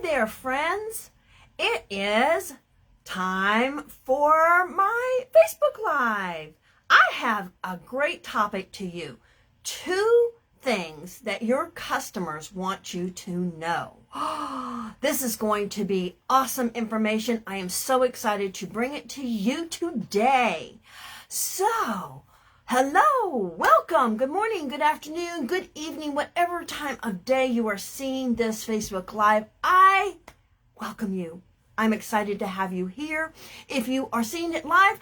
there, friends. It is time for my Facebook Live. I have a great topic to you. 2 things that your customers want you to know. This is going to be awesome information. I am so excited to bring it to you today. So, hello, welcome, good morning, good afternoon, good evening, whatever time of day you are seeing this Facebook Live. I welcome you. I'm excited to have you here. If you are seeing it live,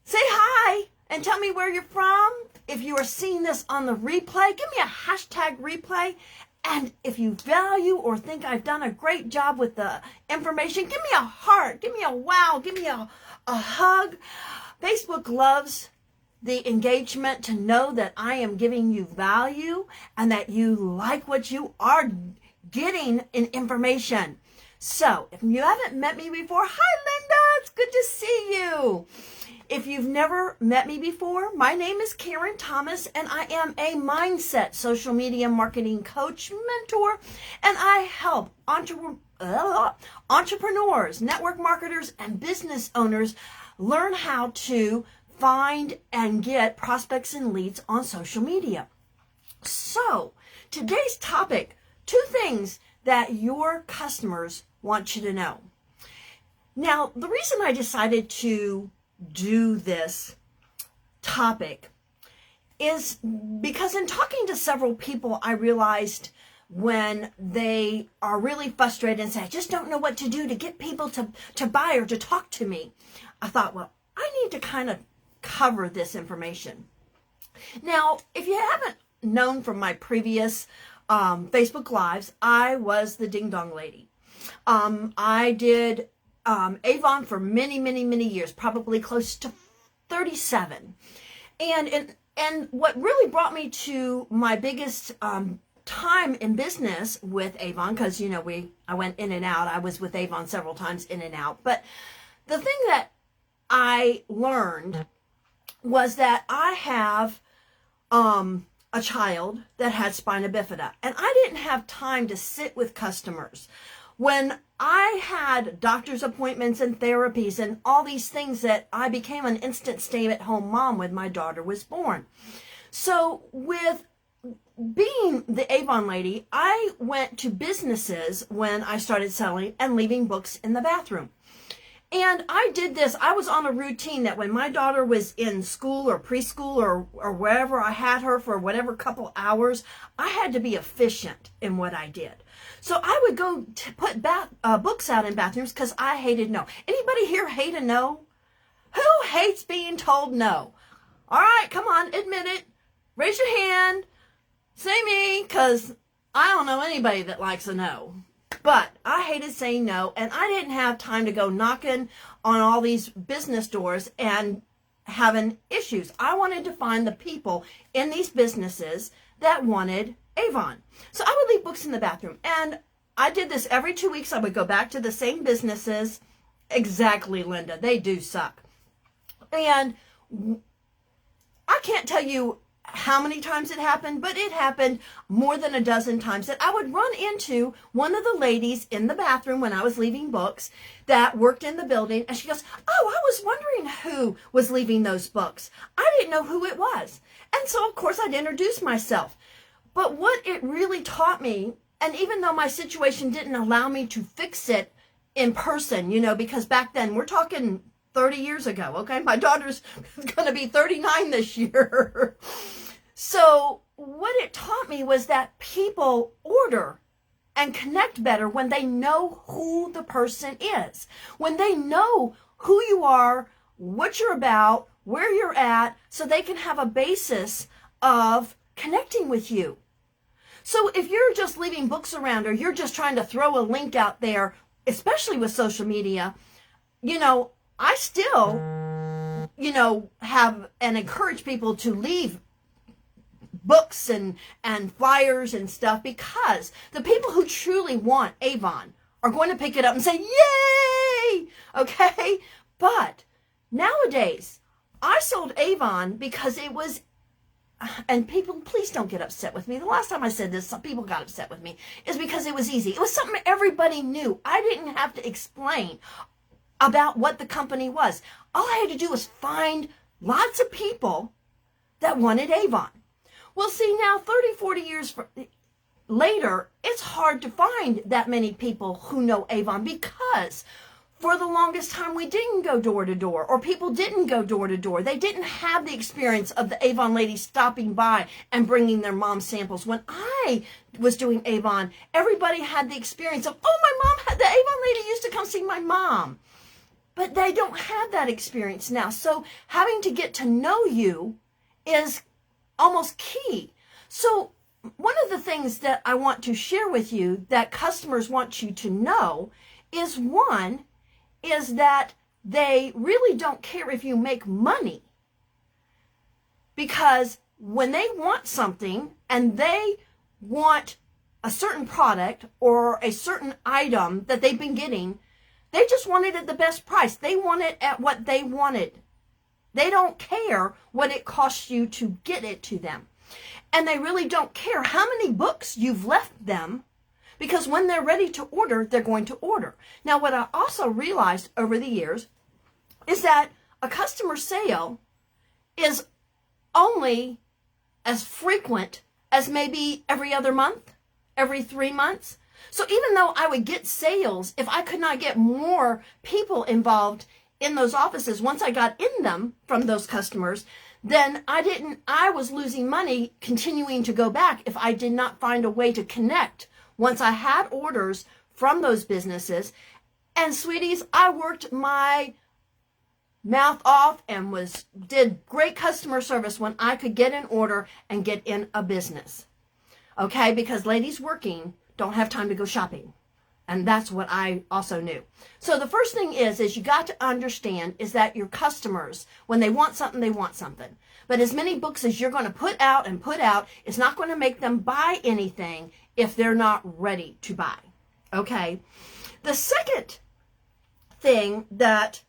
say hi and tell me where you're from. If you are seeing this on the replay, give me a hashtag replay. And if you value or think I've done a great job with the information, give me a heart, give me a wow, give me a hug. Facebook loves the engagement to know that I am giving you value and that you like what you are getting in information. So if you haven't met me before, hi Linda, it's good to see you. If you've never met me before, my name is Karen Thomas and I am a mindset social media marketing coach, mentor, and I help entrepreneurs, network marketers, and business owners learn how to find and get prospects and leads on social media. So today's topic, 2 things that your customers want you to know. Now, the reason I decided to do this topic is because in talking to several people, I realized when they are really frustrated and say, I just don't know what to do to get people to buy or to talk to me. I thought, well, I need to kind of cover this information. Now, if you haven't known from my previous Facebook Lives, I was the Ding Dong Lady. I did Avon for many years, probably close to 37. And what really brought me to my biggest time in business with Avon, because you know I went in and out. I was with Avon several times in and out. But the thing that I learned was that I have a child that had spina bifida, and I didn't have time to sit with customers. When I had doctor's appointments and therapies and all these things, that I became an instant stay-at-home mom when my daughter was born. So with being the Avon lady, I went to businesses when I started selling and leaving books in the bathroom. And I did this. I was on a routine that when my daughter was in school or preschool or wherever I had her for whatever couple hours, I had to be efficient in what I did. So I would go to put books out in bathrooms because I hated no. Anybody here hate a no? Who hates being told no? All right, come on, admit it. Raise your hand. Say me, because I don't know anybody that likes a no. But I hated saying no, and I didn't have time to go knocking on all these business doors and having issues. I wanted to find the people in these businesses that wanted Avon. So I would leave books in the bathroom, and I did this every 2 weeks. I would go back to the same businesses. Exactly, Linda. They do suck. And I can't tell you how many times it happened, but it happened more than a dozen times that I would run into one of the ladies in the bathroom when I was leaving books that worked in the building, and she goes, oh, I was wondering who was leaving those books. I didn't know who it was. And so, of course, I'd introduce myself. But what it really taught me, and even though my situation didn't allow me to fix it in person, you know, because back then, we're talking 30 years ago, okay? My daughter's going to be 39 this year. So what it taught me was that people order and connect better when they know who the person is, when they know who you are, what you're about, where you're at, so they can have a basis of connecting with you. So if you're just leaving books around, or you're just trying to throw a link out there, especially with social media, you know, I still, you know, have and encourage people to leave books and flyers and stuff, because the people who truly want Avon are going to pick it up and say, yay! Okay? But nowadays, I sold Avon because it was and people, please don't get upset with me. The last time I said this, some people got upset with me, is because it was easy. It was something everybody knew. I didn't have to explain about what the company was. All I had to do was find lots of people that wanted Avon. Well, see, now 30, 40 years later, it's hard to find that many people who know Avon, because for the longest time we didn't go door to door, or people didn't go door to door. They didn't have the experience of the Avon ladies stopping by and bringing their mom samples. When I was doing Avon, everybody had the experience of, oh, my mom had, the Avon lady used to come see my mom. But they don't have that experience now. So having to get to know you is almost key. So one of the things that I want to share with you that customers want you to know is, one, is that they really don't care if you make money. Because when they want something and they want a certain product or a certain item that they've been getting, they just want it at the best price. They want it at what they wanted. They don't care what it costs you to get it to them. And they really don't care how many books you've left them, because when they're ready to order, they're going to order. Now, what I also realized over the years is that a customer sale is only as frequent as maybe every other month, every 3 months. So even though I would get sales, if I could not get more people involved in those offices once I got in them from those customers, then I was losing money continuing to go back if I did not find a way to connect once I had orders from those businesses. And sweeties, I worked my mouth off and did great customer service when I could get an order and get in a business. Okay, because ladies working don't have time to go shopping. And that's what I also knew. So the first thing is you got to understand is that your customers, when they want something, they want something. But as many books as you're going to put out, it's not going to make them buy anything if they're not ready to buy. Okay? The second thing that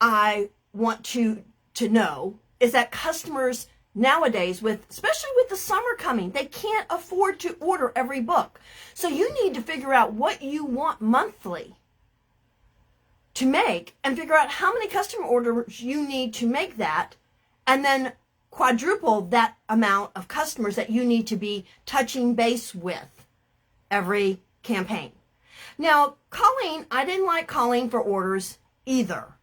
I want to know is that customers nowadays, especially with the summer coming, they can't afford to order every book. So you need to figure out what you want monthly to make and figure out how many customer orders you need to make that, and then quadruple that amount of customers that you need to be touching base with every campaign. Now, calling, I didn't like calling for orders either.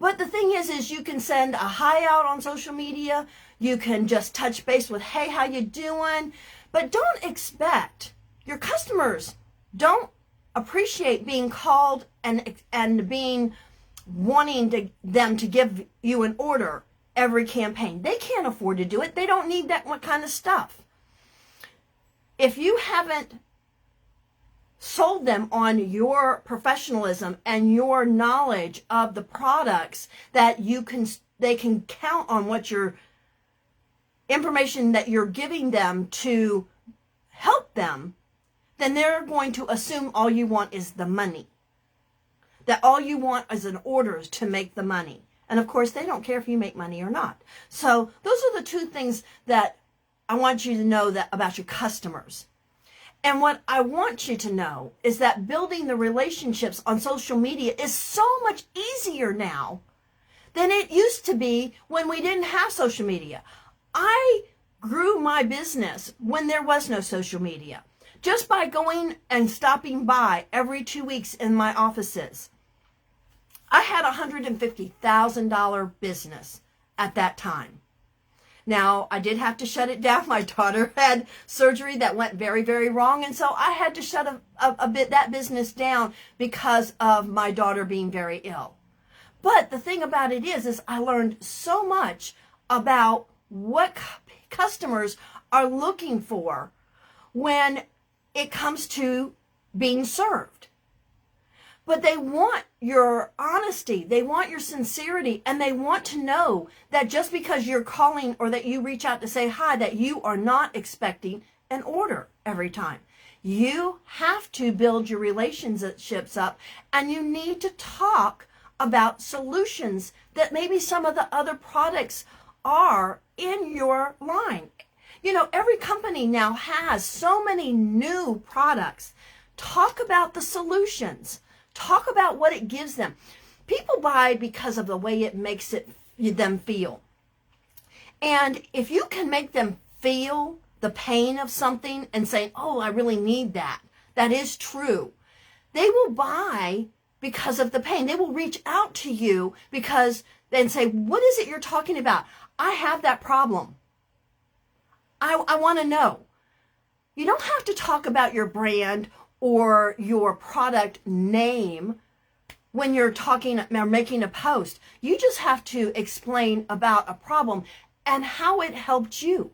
But the thing is you can send a hi out on social media. You can just touch base with, hey, how you doing? But don't expect, your customers don't appreciate being called and being wanting them to give you an order every campaign. They can't afford to do it. They don't need that kind of stuff. If you haven't sold them on your professionalism and your knowledge of the products that they can count on what your information that you're giving them to help them, then they're going to assume all you want is the money. That all you want is an order to make the money. And of course, they don't care if you make money or not. So those are the two things that I want you to know about your customers. And what I want you to know is that building the relationships on social media is so much easier now than it used to be when we didn't have social media. I grew my business when there was no social media, just by going and stopping by every 2 weeks in my offices. I had a $150,000 business at that time. Now, I did have to shut it down. My daughter had surgery that went very, very wrong. And so I had to shut that business down because of my daughter being very ill. But the thing about it is I learned so much about what customers are looking for when it comes to being served. But they want your honesty, they want your sincerity, and they want to know that just because you're calling or that you reach out to say hi, that you are not expecting an order every time. You have to build your relationships up, and you need to talk about solutions that maybe some of the other products are in your line. You know, every company now has so many new products. Talk about the solutions. Talk about what it gives them. People buy because of the way it makes them feel. And if you can make them feel the pain of something and say, oh, I really need that. That is true. They will buy because of the pain. They will reach out to you because then say, what is it you're talking about? I have that problem. I want to know. You don't have to talk about your brand or your product name when you're talking or making a post. You just have to explain about a problem and how it helped you.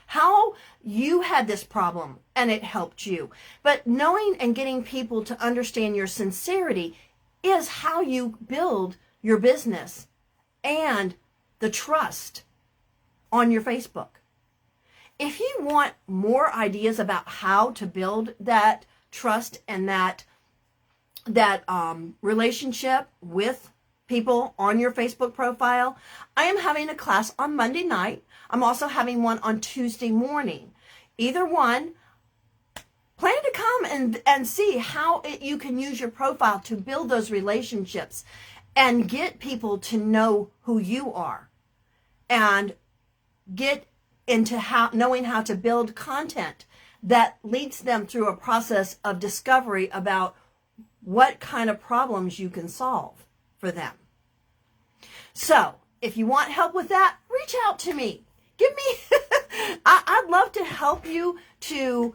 How you had this problem and it helped you. But knowing and getting people to understand your sincerity is how you build your business and the trust on your Facebook. If you want more ideas about how to build that trust and that relationship with people on your Facebook profile, I am having a class on Monday night. I'm also having one on Tuesday morning. Either one, plan to come and see how you can use your profile to build those relationships and get people to know who you are and get into knowing how to build content that leads them through a process of discovery about what kind of problems you can solve for them. So if you want help with that, reach out to me. Give me, I'd love to help you to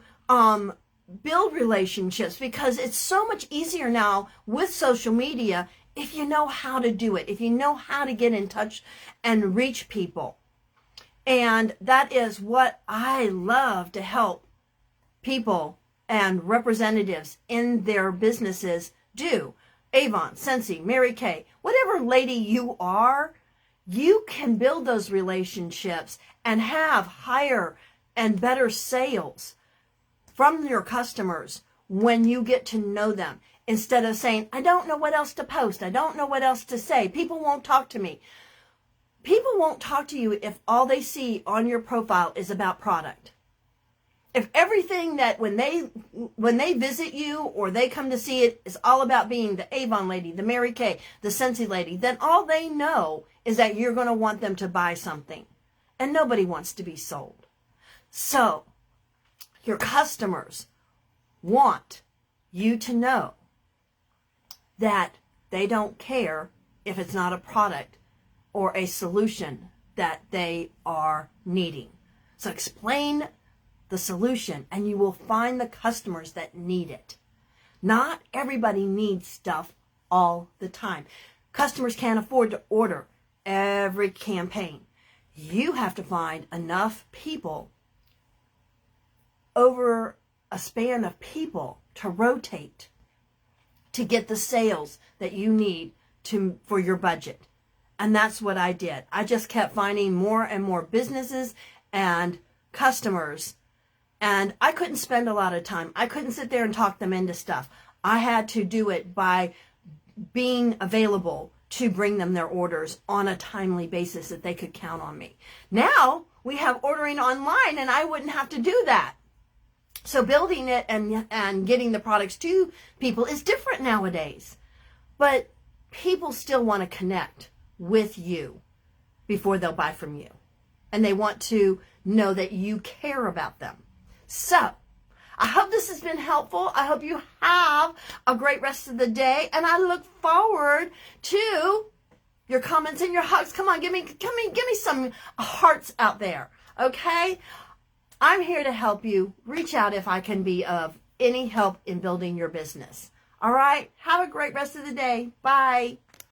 build relationships because it's so much easier now with social media if you know how to do it, if you know how to get in touch and reach people. And that is what I love to help people and representatives in their businesses do. Avon, Scentsy, Mary Kay, whatever lady you are, you can build those relationships and have higher and better sales from your customers when you get to know them. Instead of saying, I don't know what else to post. I don't know what else to say. People won't talk to me. People won't talk to you if all they see on your profile is about product. If everything that when they visit you or they come to see it is all about being the Avon lady, the Mary Kay, the Scentsy lady, then all they know is that you're going to want them to buy something. And nobody wants to be sold. So your customers want you to know that they don't care if it's not a product or a solution that they are needing. So explain the solution and you will find the customers that need it. Not everybody needs stuff all the time. Customers can't afford to order every campaign. You have to find enough people over a span of people to rotate to get the sales that you need for your budget. And that's what I did. I just kept finding more and more businesses and customers. And I couldn't spend a lot of time. I couldn't sit there and talk them into stuff. I had to do it by being available to bring them their orders on a timely basis that they could count on me. Now we have ordering online and I wouldn't have to do that. So building it and getting the products to people is different nowadays. But people still want to connect with you before they'll buy from you. And they want to know that you care about them. So, I hope this has been helpful. I hope you have a great rest of the day. And I look forward to your comments and your hugs. Come on, give me some hearts out there. Okay? I'm here to help you. Reach out if I can be of any help in building your business. All right? Have a great rest of the day. Bye.